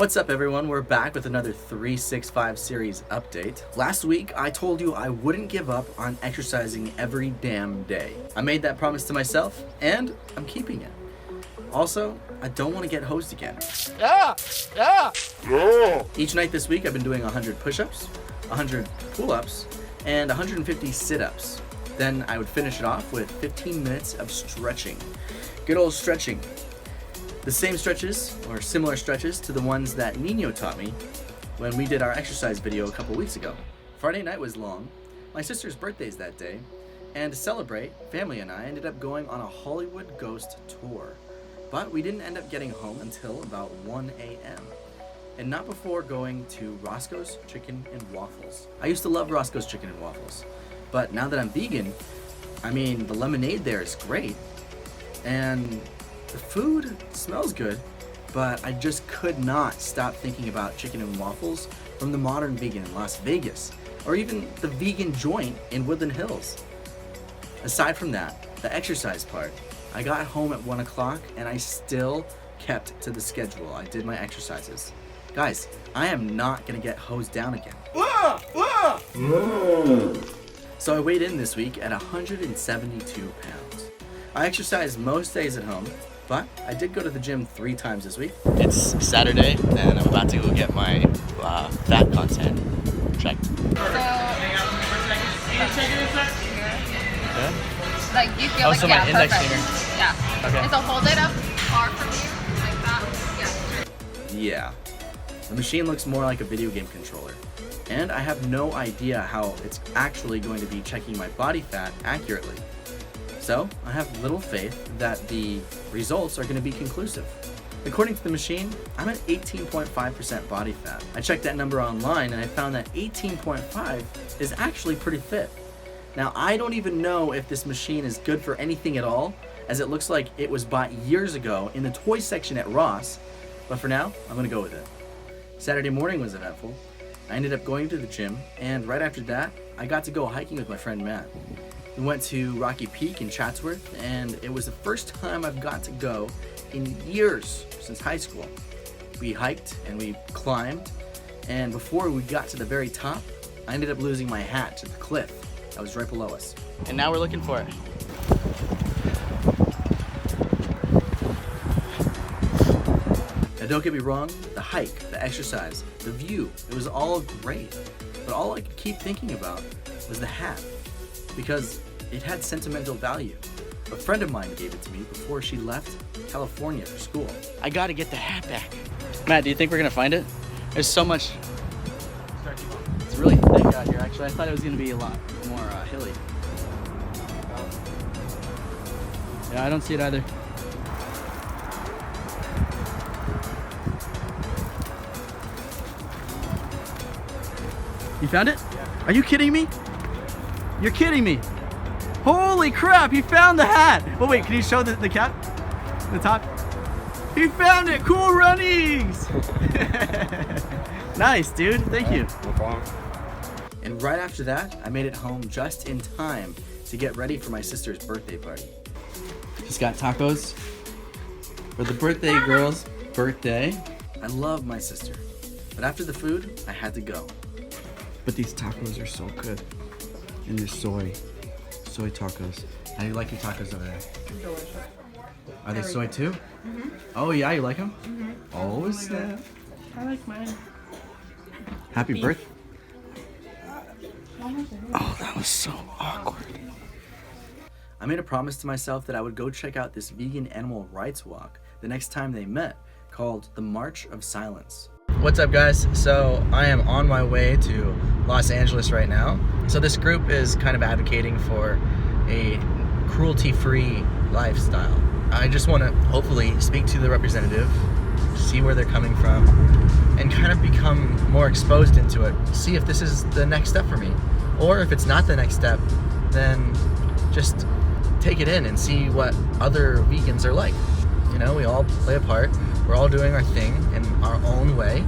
What's up everyone, we're back with another 365 series update. Last week I told you I wouldn't give up on exercising every damn day. I made that promise to myself and I'm keeping it. Also, I don't want to get hosed again. Each night this week I've been doing 100 push-ups, 100 pull-ups, and 150 sit-ups. Then I would finish it off with 15 minutes of stretching. Good old stretching. The same stretches, or similar stretches, to the ones that Nino taught me when we did our exercise video a couple weeks ago. Friday night was long, my sister's birthday's that day, and to celebrate, family and I ended up going on a Hollywood ghost tour. But we didn't end up getting home until about 1 a.m. And not before going to Roscoe's Chicken and Waffles. I used to love Roscoe's Chicken and Waffles, but now that I'm vegan, the lemonade there is great, and the food smells good, but I just could not stop thinking about chicken and waffles from the Modern Vegan in Las Vegas, or even the vegan joint in Woodland Hills. Aside from that, the exercise part, I got home at 1 o'clock and I still kept to the schedule. I did my exercises. Guys, I am not gonna get hosed down again. So I weighed in this week at 172 pounds. I exercise most days at home, but I did go to the gym 3 times this week. It's Saturday, and I'm about to go get my fat content checked. Like you feel so my index finger. Yeah. Okay. So hold it up far from you, like that. Yeah. The machine looks more like a video game controller, and I have no idea how it's actually going to be checking my body fat accurately. So, I have little faith that the results are going to be conclusive. According to the machine, I'm at 18.5% body fat. I checked that number online and I found that 18.5 is actually pretty fit. Now, I don't even know if this machine is good for anything at all, as it looks like it was bought years ago in the toy section at Ross, but for now, I'm going to go with it. Saturday morning was eventful. I ended up going to the gym, and right after that, I got to go hiking with my friend Matt. We went to Rocky Peak in Chatsworth, and it was the first time I've got to go in years since high school. We hiked and we climbed, and before we got to the very top, I ended up losing my hat to the cliff that was right below us. And now we're looking for it. Now don't get me wrong, the hike, the exercise, the view, it was all great, but all I could keep thinking about was the hat, because it had sentimental value. A friend of mine gave it to me before she left California for school. I gotta get the hat back. Matt, do you think we're gonna find it? There's so much. It's really thick out here, actually. I thought it was gonna be a lot more hilly. Yeah, I don't see it either. You found it? Yeah. Are you kidding me? You're kidding me. Holy crap, he found the hat. Oh wait, can you show the cap? The top? He found it, cool runnings. Nice, dude, thank you. No problem. And right after that, I made it home just in time to get ready for my sister's birthday party. Just got tacos for the birthday girl's birthday. I love my sister, but after the food, I had to go. But these tacos are so good. And they're soy tacos. How do you like your tacos over there? Delicious. Are they soy too? Mm-hmm. Oh yeah, you like them? Mm-hmm. Oh snap. I like mine. Happy Beef. birthday. Oh, that was so awkward. I made a promise to myself that I would go check out this vegan animal rights walk the next time they met, called the March of Silence. What's up guys? So I am on my way to Los Angeles right now. So this group is kind of advocating for a cruelty-free lifestyle. I just want to hopefully speak to the representative, see where they're coming from, and kind of become more exposed into it. See if this is the next step for me. Or if it's not the next step, then just take it in and see what other vegans are like. You know, we all play a part. We're all doing our thing in our own way.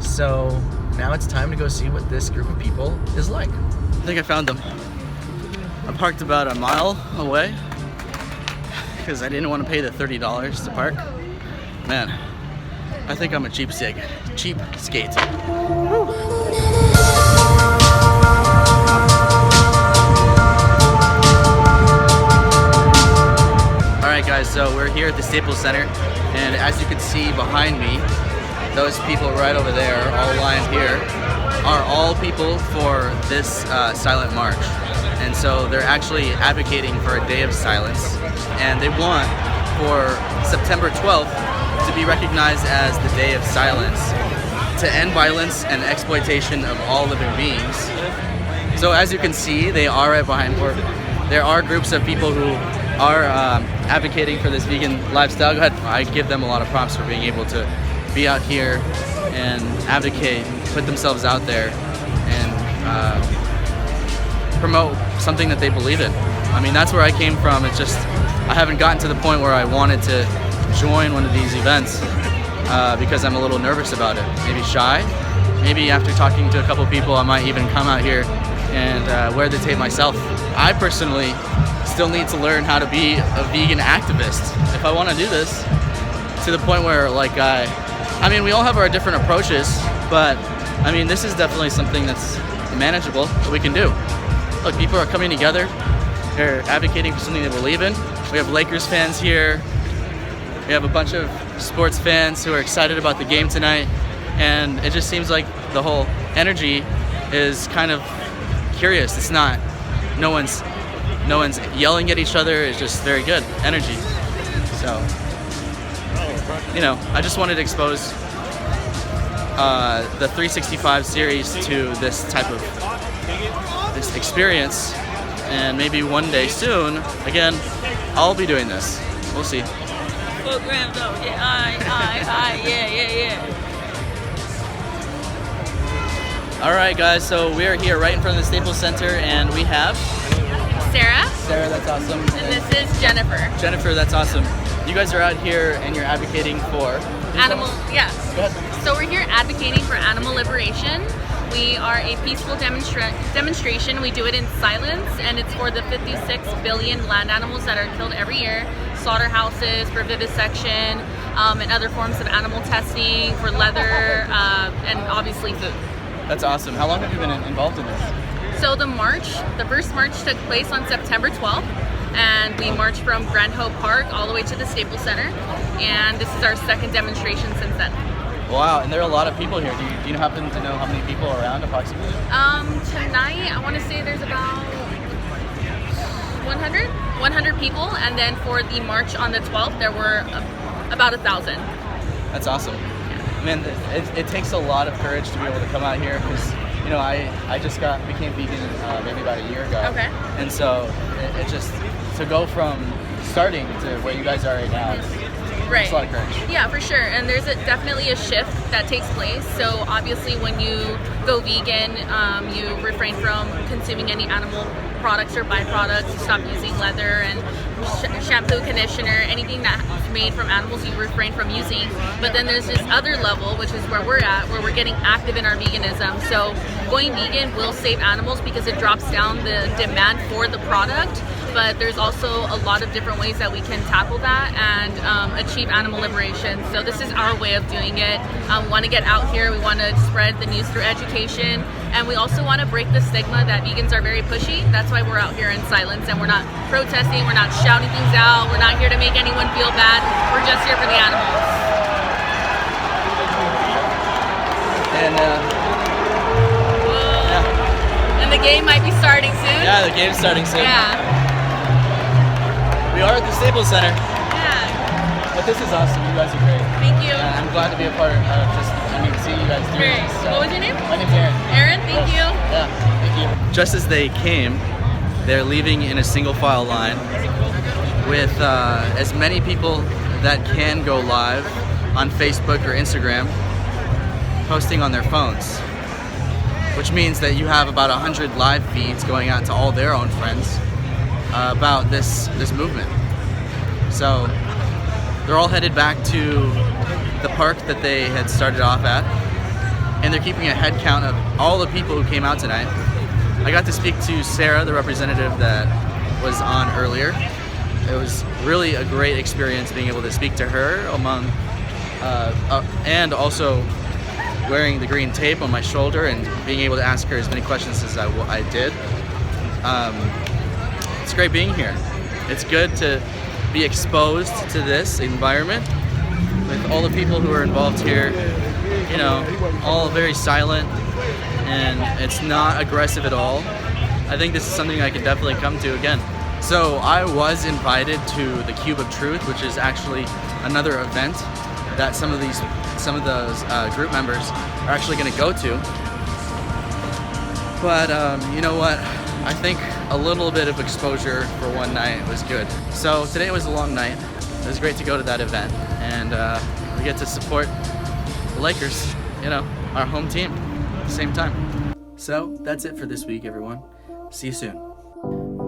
So now it's time to go see what this group of people is like. I think I found them. I parked about a mile away because I didn't want to pay the $30 to park. Man, I think I'm a cheapskate. Cheapskate. Alright guys, so we're here at the Staples Center, and as you can see behind me, those people right over there, all lined here, are all people for this silent march. And so they're actually advocating for a day of silence, and they want for September 12th to be recognized as the Day of Silence, to end violence and exploitation of all living beings. So as you can see, they are right behind me. There are groups of people who are advocating for this vegan lifestyle. Go ahead. I give them a lot of props for being able to be out here and advocate, put themselves out there, and promote something that they believe in. I mean, that's where I came from. It's just I haven't gotten to the point where I wanted to join one of these events because I'm a little nervous about it. Maybe shy. Maybe after talking to a couple people, I might even come out here and wear the tape myself. I personally still need to learn how to be a vegan activist if I want to do this to the point where, like, I mean, we all have our different approaches, but I mean, this is definitely something that's manageable that we can do. Look, people are coming together. They're advocating for something they believe in. We have Lakers fans here. We have a bunch of sports fans who are excited about the game tonight, and it just seems like the whole energy is kind of curious. It's not, no one's yelling at each other. It's just very good energy. So, you know, I just wanted to expose the 365 series to this type of experience, and maybe one day soon, again, I'll be doing this. We'll see. Program though, yeah, yeah. All right, guys. So we're here right in front of the Staples Center, and we have Sarah. Sarah. That's awesome. And this is Jennifer. Jennifer. That's awesome. You guys are out here, and you're advocating for Animal, yes. Go ahead. So we're here advocating for animal liberation. We are a peaceful demonstration. We do it in silence, and it's for the 56 billion land animals that are killed every year. Slaughterhouses for vivisection, and other forms of animal testing for leather, and obviously food. That's awesome. How long have you been involved in this? So the first march took place on September 12th, and we marched from Grand Hope Park all the way to the Staples Center, and this is our second demonstration since then. Wow, and there are a lot of people here. Do you happen to know how many people are around approximately? Tonight, I want to say there's about 100 people, and then for the march on the 12th, there were about 1,000. That's awesome. Man, it takes a lot of courage to be able to come out here because, you know, I just became vegan maybe about a year ago. Okay. And so it just, to go from starting to where you guys are right now, Right. it's a lot of courage. Yeah, for sure. And there's definitely a shift that takes place. So obviously when you go vegan, you refrain from consuming any animal products or byproducts. You stop using leather and shampoo, conditioner, anything that's made from animals you refrain from using. But then there's this other level, which is where we're at, where we're getting active in our veganism. So going vegan will save animals because it drops down the demand for the product. But there's also a lot of different ways that we can tackle that and achieve animal liberation. So this is our way of doing it. We want to get out here. We want to spread the news through education. And we also want to break the stigma that vegans are very pushy. That's why we're out here in silence, and we're not protesting. We're not shouting things out. We're not here to make anyone feel bad. We're just here for the animals. And And the game might be starting soon. yeah, the game's starting soon. Yeah. We are at the Staples Center, Yeah. but this is awesome. You guys are great. Thank you. I'm glad to be a part of seeing you guys do Great. this. So. What was your name? My name's Aaron. Aaron, thank you. Yeah, thank you. Just as they came, they're leaving in a single file line with as many people that can go live on Facebook or Instagram posting on their phones, which means that you have about 100 live feeds going out to all their own friends about this movement. So they're all headed back to the park that they had started off at, and they're keeping a head count of all the people who came out tonight. I got to speak to Sarah, the representative that was on earlier. It was really a great experience being able to speak to her among and also wearing the green tape on my shoulder and being able to ask her as many questions as I did. It's great being here. It's good to be exposed to this environment with all the people who are involved here, you know, all very silent, and it's not aggressive at all. I think this is something I can definitely come to again. So I was invited to the Cube of Truth, which is actually another event that some of those group members are actually going to go to. But you know what? I think a little bit of exposure for one night was good. So today was a long night. It was great to go to that event, and we get to support the Lakers, you know, our home team at the same time. So that's it for this week, everyone. See you soon.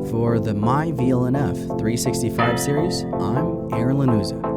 For the My VLNF 365 series, I'm Aaron Lanuza.